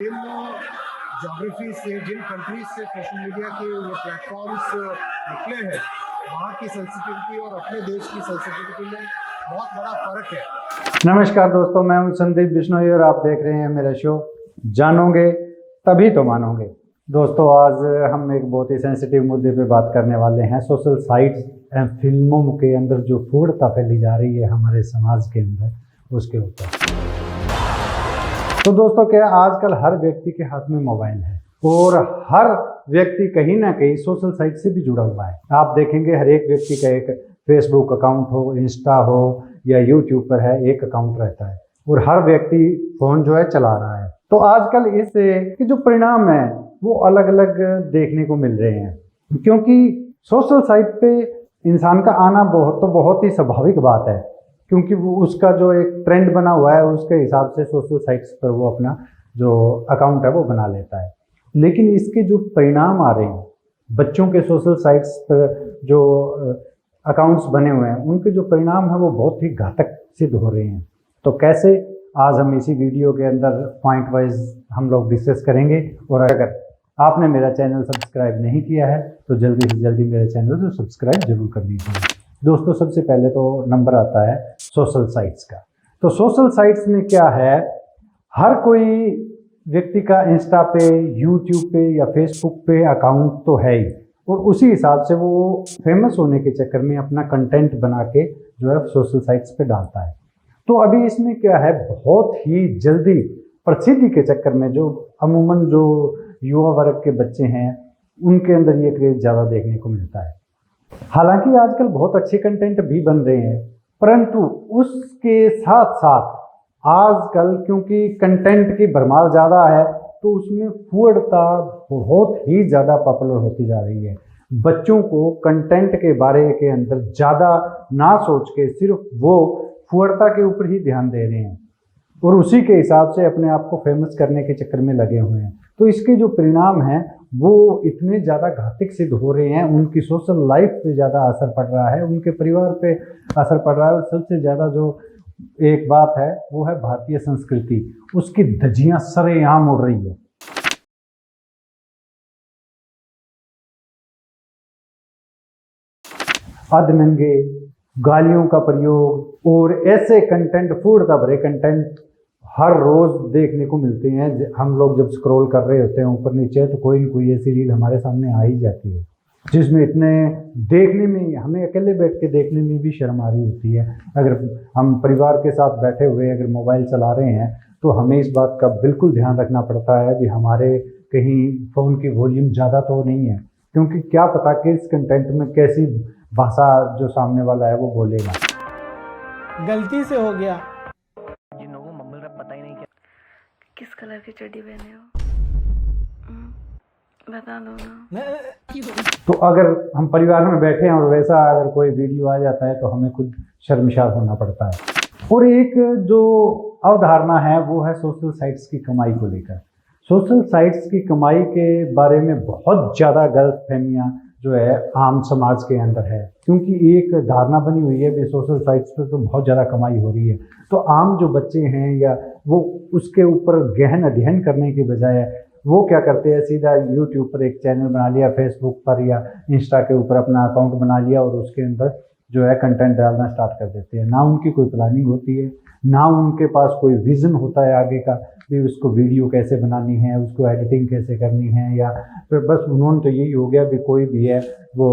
जिन geography से, जिन countries से social media के ये प्लेटफॉर्म्स निकले हैं, वहाँ की संस्कृति और अपने देश की संस्कृति में बहुत बड़ा फर्क है। नमस्कार दोस्तों, मैं हूं संदीप बिश्नोई और आप देख रहे हैं मेरा शो जानोगे तभी तो मानोगे। दोस्तों, आज हम एक बहुत ही सेंसिटिव मुद्दे पे बात करने वाले हैं। सोशल साइट्स एंड फिल्मों के अंदर जो फूडता फैली जा रही है हमारे समाज के अंदर, उसके ऊपर। तो दोस्तों, क्या आजकल हर व्यक्ति के हाथ में मोबाइल है और हर व्यक्ति कहीं ना कहीं सोशल साइट से भी जुड़ा हुआ है। आप देखेंगे हर एक व्यक्ति का एक फेसबुक अकाउंट हो, इंस्टा हो या यूट्यूब पर है, एक अकाउंट रहता है और हर व्यक्ति फोन जो है चला रहा है। तो आजकल इससे के जो परिणाम है वो अलग अलग देखने को मिल रहे हैं, क्योंकि सोशल साइट पे इंसान का आना बहुत ही स्वाभाविक बात है, क्योंकि वो उसका जो एक ट्रेंड बना हुआ है उसके हिसाब से सोशल साइट्स पर वो अपना जो अकाउंट है वो बना लेता है। लेकिन इसके जो परिणाम आ रहे हैं, बच्चों के सोशल साइट्स पर जो अकाउंट्स बने हुए हैं, उनके जो परिणाम है वो बहुत ही घातक सिद्ध हो रहे हैं। तो कैसे, आज हम इसी वीडियो के अंदर पॉइंट वाइज हम लोग डिस्कस करेंगे। और अगर आपने मेरा चैनल सब्सक्राइब नहीं किया है तो जल्दी से जल्दी मेरे चैनल को सब्सक्राइब जरूर कर लीजिए। दोस्तों, सबसे पहले तो नंबर आता है सोशल साइट्स का। तो सोशल साइट्स में क्या है, हर कोई व्यक्ति का इंस्टा पे, यूट्यूब पे या फेसबुक पे अकाउंट तो है ही, और उसी हिसाब से वो फेमस होने के चक्कर में अपना कंटेंट बना के जो है सोशल साइट्स पे डालता है। तो अभी इसमें क्या है, बहुत ही जल्दी प्रसिद्धि के चक्कर में जो अमूमन जो युवा वर्ग के बच्चे हैं उनके अंदर ये क्रेज ज़्यादा देखने को मिलता है। हालांकि आजकल बहुत अच्छे कंटेंट भी बन रहे हैं, परंतु उसके साथ साथ आजकल क्योंकि कंटेंट की भरमार ज़्यादा है तो उसमें फूडता बहुत ही ज़्यादा पॉपुलर होती जा रही है। बच्चों को कंटेंट के बारे के अंदर ज़्यादा ना सोच के सिर्फ वो फूडता के ऊपर ही ध्यान दे रहे हैं और उसी के हिसाब से अपने आप को फेमस करने के चक्कर में लगे हुए हैं। तो इसके जो परिणाम हैं वो इतने ज़्यादा घातक सिद्ध हो रहे हैं, उनकी सोशल लाइफ पे ज़्यादा असर पड़ रहा है, उनके परिवार पे असर पड़ रहा है, और सबसे ज़्यादा जो एक बात है वो है भारतीय संस्कृति, उसकी धज्जियां सरेआम उड़ रही है। अधनंगे, गालियों का प्रयोग और ऐसे कंटेंट, फूडता भरे कंटेंट हर रोज देखने को मिलते हैं। हम लोग जब स्क्रॉल कर रहे होते हैं ऊपर नीचे तो कोई न कोई ऐसी रील हमारे सामने आ ही जाती है जिसमें इतने देखने में, हमें अकेले बैठ के देखने में भी शर्म आ रही होती है। अगर हम परिवार के साथ बैठे हुए अगर मोबाइल चला रहे हैं तो हमें इस बात का बिल्कुल ध्यान रखना पड़ता है कि हमारे कहीं फ़ोन की वॉल्यूम ज़्यादा तो नहीं है, क्योंकि क्या पता कि इस कंटेंट में कैसी भाषा जो सामने वाला है वो बोलेगा। गलती से हो गया। पता ही नहीं क्या किस कलर की चड्डी पहने हो? बता दो ना। तो अगर हम परिवार में बैठे हैं और वैसा अगर कोई वीडियो आ जाता है तो हमें खुद शर्मशार होना पड़ता है। और एक जो अवधारणा है वो है सोशल साइट्स की कमाई को लेकर। सोशल साइट्स की कमाई के बारे में बहुत ज़्यादा गलतफहमियां जो है आम समाज के अंदर है, क्योंकि एक धारणा बनी हुई है कि सोशल साइट्स पर तो बहुत ज़्यादा कमाई हो रही है। तो आम जो बच्चे हैं या वो उसके ऊपर गहन अध्ययन करने की बजाय वो क्या करते हैं, सीधा यूट्यूब पर एक चैनल बना लिया, फेसबुक पर या इंस्टा के ऊपर अपना अकाउंट बना लिया और उसके अंदर जो है कंटेंट डालना स्टार्ट कर देते हैं। ना उनकी कोई प्लानिंग होती है, ना उनके पास कोई विज़न होता है आगे का भी उसको वीडियो कैसे बनानी है, उसको एडिटिंग कैसे करनी है, या फिर बस उन्होंने तो यही हो गया भी कोई भी है वो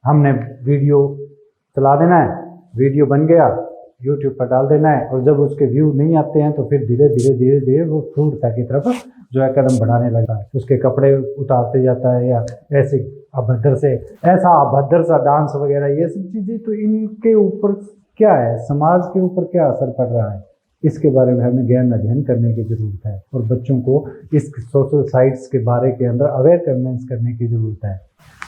हमने वीडियो चला देना है, वीडियो बन गया यूट्यूब पर डाल देना है, और जब उसके व्यू नहीं आते हैं तो फिर धीरे धीरे वो फूडता की तरफ जो है कदम बढ़ाने लगता है। उसके कपड़े उतारते जाता है या ऐसे ऐसा अभद्र सा डांस वगैरह, ये सब चीज़ें। तो इनके ऊपर क्या है, समाज के ऊपर क्या असर पड़ रहा है, इसके बारे में हमें गहन अध्ययन करने की ज़रूरत है और बच्चों को इस सोशल साइट्स के बारे के अंदर अवेयर करने की ज़रूरत है।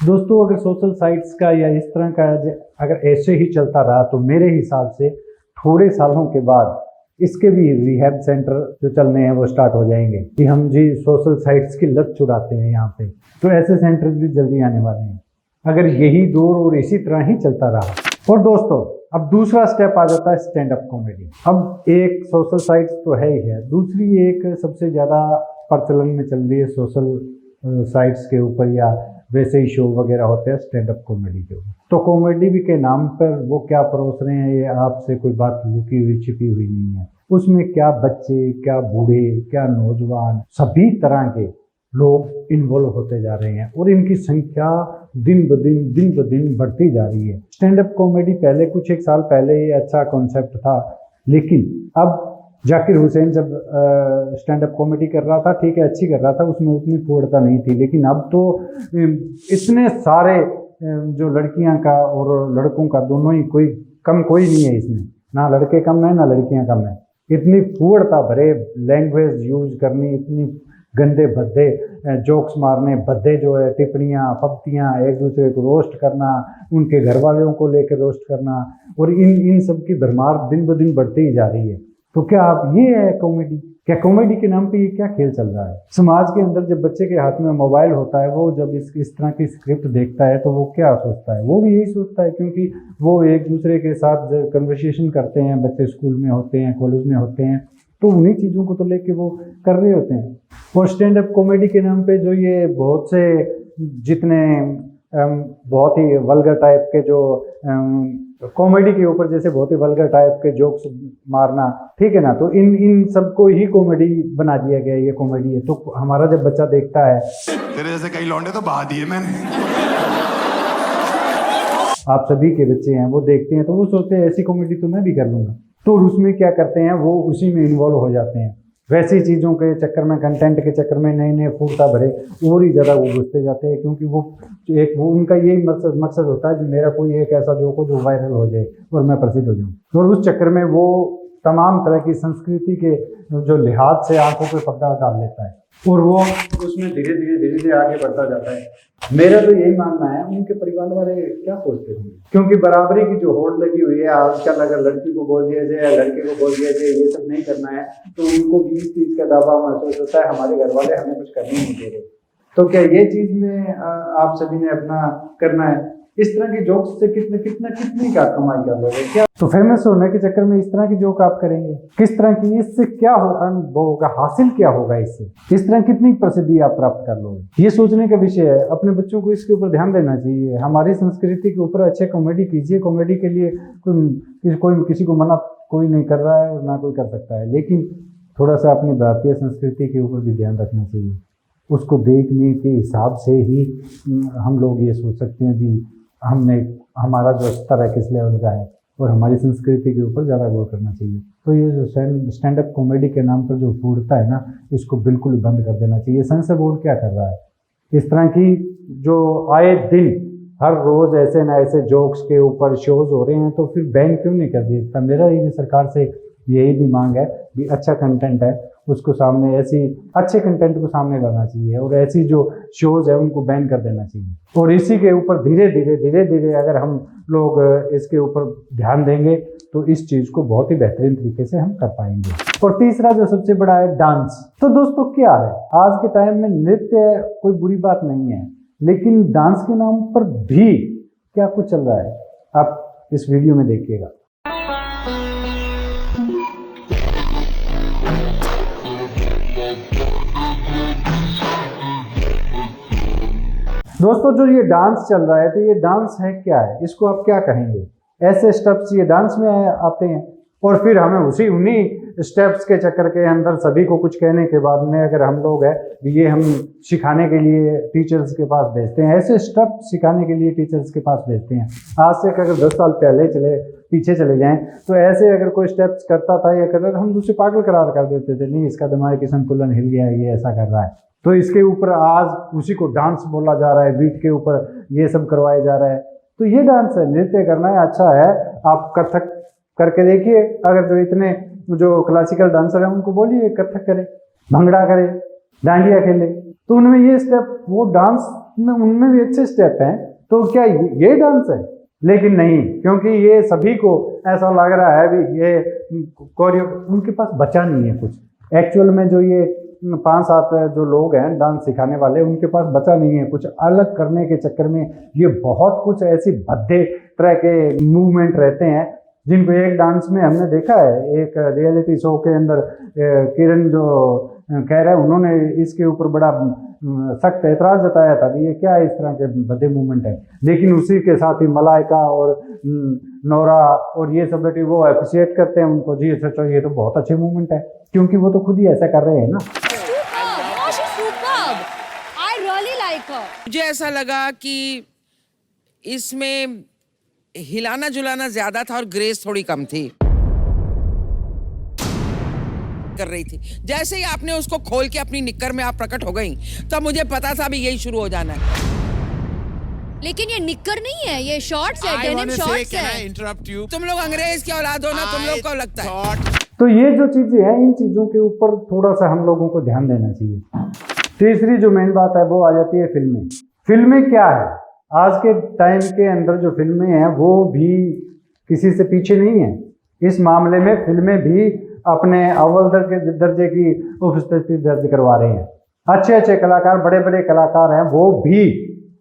दोस्तों, अगर सोशल साइट्स का या इस तरह का अगर ऐसे ही चलता रहा तो मेरे हिसाब से थोड़े सालों के बाद इसके भी रिहैब सेंटर जो चलने हैं वो स्टार्ट हो जाएंगे कि हम जी सोशल साइट्स की लत छुड़ाते हैं यहाँ पे। तो ऐसे सेंटर भी जल्दी आने वाले हैं अगर यही दौर और इसी तरह ही चलता रहा। और दोस्तों, अब दूसरा स्टेप आ जाता है स्टैंड अप कॉमेडी। अब एक सोशल साइट्स तो है ही है, दूसरी एक सबसे ज़्यादा प्रचलन में चल रही है सोशल साइट्स के ऊपर, या वैसे ही शो वगैरह होते हैं स्टैंड अप कॉमेडी के ऊपर। तो कॉमेडी भी के नाम पर वो क्या परोस रहे हैं, ये आपसे कोई बात लुकी हुई छिपी हुई नहीं है। उसमें क्या बच्चे, क्या बूढ़े, क्या नौजवान, सभी तरह के लोग इन्वॉल्व होते जा रहे हैं और इनकी संख्या दिन ब दिन बढ़ती जा रही है। स्टैंड अप कॉमेडी पहले कुछ एक साल पहले ये अच्छा कॉन्सेप्ट था, लेकिन अब जाकिर हुसैन जब स्टैंड अप कॉमेडी कर रहा था, ठीक है, अच्छी कर रहा था, उसमें उतनी पूर्णता नहीं थी, लेकिन अब तो इतने सारे जो लड़कियां का और लड़कों का दोनों ही, कोई नहीं है इसमें, ना लड़के कम है ना लड़कियां कम है। इतनी पूर्णता भरे लैंग्वेज यूज करनी, इतनी गंदे भद्दे जोक्स मारने, भद्दे जो है टिप्पणियाँ पप्तियाँ, एक दूसरे को रोस्ट करना, उनके घर वालों को लेकर रोस्ट करना, और इन सब की भरमार दिन ब दिन बढ़ती ही जा रही है। तो क्या आप, ये है कॉमेडी? क्या कॉमेडी के नाम पे ये क्या खेल चल रहा है समाज के अंदर? जब बच्चे के हाथ में मोबाइल होता है, वो जब इस तरह की स्क्रिप्ट देखता है तो वो क्या सोचता है? वो भी यही सोचता है, क्योंकि वो एक दूसरे के साथ जब कन्वर्सेशन करते हैं, बच्चे स्कूल में होते हैं, कॉलेज में होते हैं, तो उन्हीं चीज़ों को तो लेके वो कर रहे होते हैं। और स्टैंड अप कॉमेडी के नाम पे जो ये बहुत से जितने बहुत ही वल्गर टाइप के जो कॉमेडी के ऊपर जैसे बहुत ही वल्गर टाइप के जोक्स मारना, ठीक है ना, तो इन सबको ही कॉमेडी बना दिया गया, ये कॉमेडी है। तो हमारा जब बच्चा देखता है, तेरे जैसे कई लौंडे तो बहा दिए मैंने, आप सभी के बच्चे हैं, वो देखते हैं तो वो सोचते हैं ऐसी कॉमेडी तो मैं भी कर लूँगा। तो उसमें क्या करते हैं, वो उसी में इन्वॉल्व हो जाते हैं, वैसी चीज़ों के चक्कर में, कंटेंट के चक्कर में, नए नए फूटा भरे और ही ज़्यादा वो घुसते जाते हैं, क्योंकि वो उनका यही मकसद होता है कि मेरा कोई एक ऐसा जोक हो जो वायरल हो जाए और मैं प्रसिद्ध हो जाऊँ। और उस चक्कर में वो तमाम तरह की संस्कृति के जो लिहाज से आंखों पे पर्दा डाल लेता है और वो उसमें धीरे धीरे आगे बढ़ता जाता है। मेरा तो यही मानना है, उनके परिवार वाले क्या सोचते होंगे, क्योंकि बराबरी की जो होड़ लगी हुई है आजकल, अगर लड़की को बोल दिया जाए या लड़के को बोल दिया जाए ये सब नहीं करना है, तो उनको भी इस चीज़ का दावा महसूस होता है, हमारे घर वाले हमें कुछ करने नहीं दे रहे। तो क्या ये चीज़ में आप सभी ने अपना करना है? इस तरह की जोक्स से कितनी का कमाई कर लोगे? क्या तो फेमस होने के चक्कर में इस तरह की जोक आप करेंगे? किस तरह की, इससे क्या होगा, हासिल क्या होगा इससे? इस तरह कितनी प्रसिद्धि आप प्राप्त कर लोगे? ये सोचने का विषय है। अपने बच्चों को इसके ऊपर ध्यान देना चाहिए। हमारी संस्कृति के ऊपर अच्छे कॉमेडी कीजिए। कॉमेडी के लिए कोई किसी को मना कोई नहीं कर रहा है और ना कोई कर सकता है, लेकिन थोड़ा सा अपनी भारतीय संस्कृति के ऊपर भी ध्यान रखना चाहिए। उसको देखने के हिसाब से ही हम लोग ये सोच सकते हैं कि हमारा जो स्तर है किस लेवल का है, और हमारी संस्कृति के ऊपर ज़्यादा गौर करना चाहिए। तो ये जो स्टैंड अप कॉमेडी के नाम पर जो फूटता है ना, इसको बिल्कुल बंद कर देना चाहिए। सेंसर बोर्ड क्या कर रहा है? इस तरह की जो आए दिन हर रोज़ ऐसे न ऐसे जोक्स के ऊपर शोज हो रहे हैं, तो फिर बैन क्यों नहीं कर दिया? मेरा ये सरकार से यही भी मांग है कि अच्छा कंटेंट है उसको सामने, ऐसी अच्छे कंटेंट को सामने लाना चाहिए और ऐसी जो शोज है उनको बैन कर देना चाहिए। और इसी के ऊपर धीरे धीरे अगर हम लोग इसके ऊपर ध्यान देंगे तो इस चीज़ को बहुत ही बेहतरीन तरीके से हम कर पाएंगे। और तीसरा जो सबसे बड़ा है डांस। तो दोस्तों क्या है, आज के टाइम में नृत्य कोई बुरी बात नहीं है, लेकिन डांस के नाम पर भी क्या कुछ चल रहा है आप इस वीडियो में देखिएगा। दोस्तों जो ये डांस चल रहा है, तो ये डांस है क्या है, इसको आप क्या कहेंगे? ऐसे स्टेप्स ये डांस में आते हैं और फिर हमें उन्हीं स्टेप्स के चक्कर के अंदर सभी को कुछ कहने के बाद में अगर हम लोग है ये हम सिखाने के लिए टीचर्स के पास भेजते हैं, ऐसे स्टेप सिखाने के लिए टीचर्स के पास भेजते हैं। आज से अगर 10 साल पीछे चले जाएं तो ऐसे अगर कोई स्टेप्स करता था या करता था, हम दूसरे पागल करार कर देते थे, नहीं इसका दिमागी संतुलन हिल गया है, ये ऐसा कर रहा है। तो इसके ऊपर आज उसी को डांस बोला जा रहा है, बीट के ऊपर ये सब करवाया जा रहा है। तो ये डांस है, नृत्य करना है, अच्छा है। आप कथक करके देखिए, अगर जो इतने जो क्लासिकल डांसर हैं उनको बोलिए कथक करे, भंगड़ा करे, डांडिया खेले, तो उनमें ये स्टेप, वो डांस में उनमें भी अच्छे स्टेप हैं। तो क्या ये डांस है? लेकिन नहीं, क्योंकि ये सभी को ऐसा लग रहा है भी ये कोरियो, उनके पास बचा नहीं है कुछ। एक्चुअल में जो ये 5-7 जो लोग हैं डांस सिखाने वाले, उनके पास बचा नहीं है कुछ। अलग करने के चक्कर में ये बहुत कुछ ऐसी भद्दे तरह के मूवमेंट रहते हैं जिनको एक डांस में हमने देखा है, एक रियलिटी शो के अंदर किरण जो कह रहे हैं, उन्होंने इसके ऊपर बड़ा सख्त एतराज़ जताया था कि ये क्या इस तरह के भद्दे मूवमेंट है। लेकिन उसी के साथ ही मलाइका और नोरा और ये सब बेटे वो अप्रिशिएट करते हैं उनको, जी सच ये तो बहुत अच्छे मूवमेंट है, क्योंकि वो तो खुद ही ऐसा कर रहे हैं ना। मुझे ऐसा लगा कि इसमें हिलाना जुलाना ज्यादा था और ग्रेस थोड़ी कम थी कर रही थी। जैसे ही आपने उसको खोल के अपनी निक्कर में आप प्रकट हो गई तो मुझे पता था अभी यही शुरू हो जाना है। लेकिन ये निक्कर नहीं है, ये शॉर्ट्स है, डेनिम शॉर्ट्स है। तुम लोग अंग्रेज की औलाद हो ना, तुम लोग को लगता है। तो ये जो चीजें हैं, इन चीजों के ऊपर थोड़ा सा हम लोगों को ध्यान देना चाहिए। तीसरी जो मेन बात है वो आ जाती है फिल्में। फिल्में क्या है, आज के टाइम के अंदर जो फिल्में हैं वो भी किसी से पीछे नहीं है। इस मामले में फिल्में भी अपने अव्वल दर्जे की उपस्थिति दर्ज करवा रहे हैं। अच्छे अच्छे कलाकार, बड़े बड़े कलाकार हैं, वो भी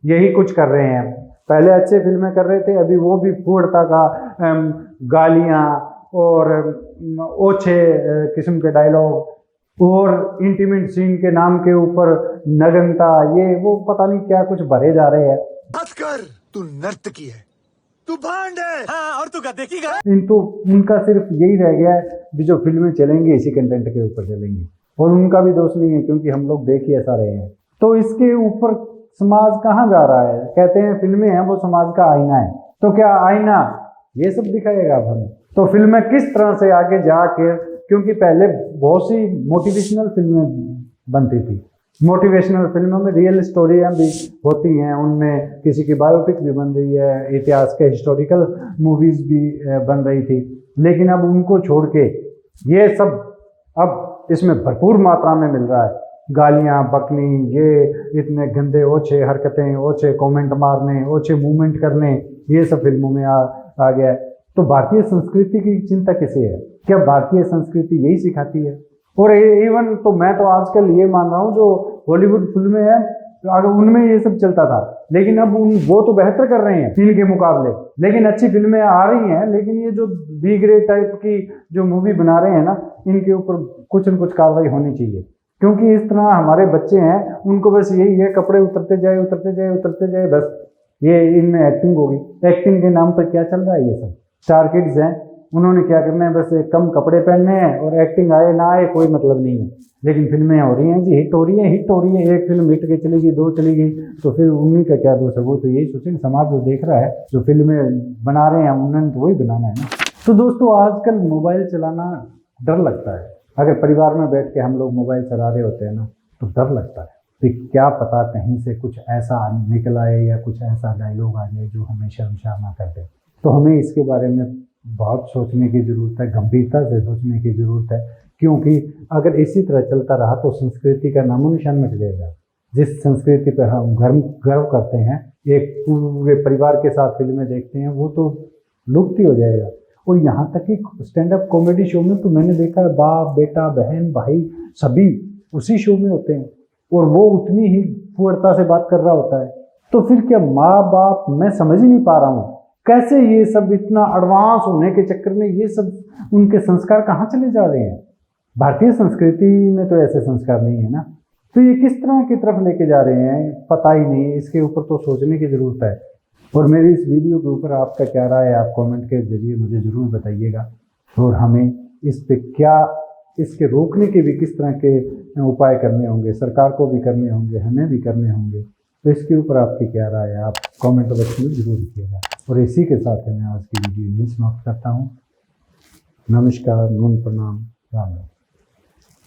यही कुछ कर रहे हैं। पहले अच्छे फिल्में कर रहे थे, अभी वो भी फूहड़ता का गालियाँ और ओछे किस्म के डायलॉग और इंटीमेट सीन के नाम के ऊपर नग्नता, ये वो पता नहीं क्या कुछ भरे जा रहे हैं। बात कर, तू नर्तकी है, तू भांड है, हाँ, और तू गधे की उनका सिर्फ यही रह गया है कि जो फिल्में चलेंगी इसी कंटेंट के ऊपर चलेंगी, और उनका भी दोष नहीं है क्योंकि हम लोग देख ही ऐसा रहे हैं। तो इसके ऊपर समाज कहाँ जा रहा है? कहते हैं फिल्में हैं वो समाज का आईना है, तो क्या आईना ये सब दिखाएगा अब हमें? तो फिल्में किस तरह से आगे जाके, क्योंकि पहले बहुत सी मोटिवेशनल फिल्में बनती थी, मोटिवेशनल फिल्मों में रियल स्टोरियाँ भी होती हैं, उनमें किसी की बायोपिक भी बन रही है, इतिहास के हिस्टोरिकल मूवीज भी बन रही थी। लेकिन अब उनको छोड़ के ये सब अब इसमें भरपूर मात्रा में मिल रहा है। गालियाँ बकनी, ये इतने गंदे ओछे हरकतें, ओछे कमेंट मारने, ओछे मूवमेंट करने, ये सब फिल्मों में आ गया है। तो भारतीय संस्कृति की चिंता किसे है? क्या भारतीय संस्कृति यही सिखाती है? और इवन तो मैं तो आजकल ये मान रहा हूँ जो हॉलीवुड फिल्में हैं, तो अगर उनमें ये सब चलता था, लेकिन अब वो तो बेहतर कर रहे हैं इनके मुकाबले, लेकिन अच्छी फिल्में आ रही हैं। लेकिन ये जो बी ग्रेड टाइप की जो मूवी बना रहे हैं ना, इनके ऊपर कुछ न कुछ कार्रवाई होनी चाहिए, क्योंकि इस तरह हमारे बच्चे हैं, उनको बस यही है कपड़े उतरते जाए उतरते जाए उतरते जाए, बस ये इनमें एक्टिंग होगी। एक्टिंग के नाम पर क्या चल रहा है? ये सब स्टार किड्स हैं, उन्होंने क्या करना है, बस कम कपड़े पहनने हैं और एक्टिंग आए ना आए कोई मतलब नहीं है। लेकिन फिल्में हो रही हैं जी, हिट हो रही है, हिट हो रही है। एक फिल्म हिट के चली गई, दो चली गई, तो फिर उन्हीं का क्या दोष है? वो तो यही सोचें, समाज जो देख रहा है, जो फिल्में बना रहे हैं उन्होंने तो वही बनाना है ना। तो दोस्तों, आजकल मोबाइल चलाना डर लगता है। अगर परिवार में बैठ के हम लोग मोबाइल चला रहे होते हैं ना, तो डर लगता है कि क्या पता कहीं से कुछ ऐसा निकल आए या कुछ ऐसा डायलॉग आ जाए जो हमें शर्मसार ना कर दे। तो हमें इसके बारे में बहुत सोचने की ज़रूरत है, गंभीरता से सोचने की ज़रूरत है, क्योंकि अगर इसी तरह चलता रहा तो संस्कृति का नामो निशान मिट जाएगा। जिस संस्कृति पर हम गर्व करते हैं, एक पूरे परिवार के साथ फिल्में देखते हैं, वो तो लुप्त ही हो जाएगा। और यहाँ तक कि स्टैंड अप कॉमेडी शो में तो मैंने देखा है, बाप बेटा बहन भाई सभी उसी शो में होते हैं, और वो उतनी ही फुहड़ता से बात कर रहा होता है। तो फिर क्या माँ बाप, मैं समझ ही नहीं पा रहा हूँ कैसे ये सब इतना एडवांस होने के चक्कर में ये सब उनके संस्कार कहाँ चले जा रहे हैं? भारतीय संस्कृति में तो ऐसे संस्कार नहीं है ना। तो ये किस तरह की तरफ लेके जा रहे हैं पता ही नहीं। इसके ऊपर तो सोचने की ज़रूरत है। और मेरी इस वीडियो के ऊपर आपका क्या राय है, आप कमेंट के जरिए मुझे ज़रूर बताइएगा। और हमें इस पे क्या, इसके रोकने के भी किस तरह के उपाय करने होंगे, सरकार को भी करने होंगे, हमें भी करने होंगे। तो इसके ऊपर आपकी क्या राय है, आप कमेंट बॉक्स में जरूर लिखिएगा। और इसी के साथ मैं आज की वीडियो यहीं समाप्त करता हूँ। नमस्कार, नून प्रणाम, राम राम।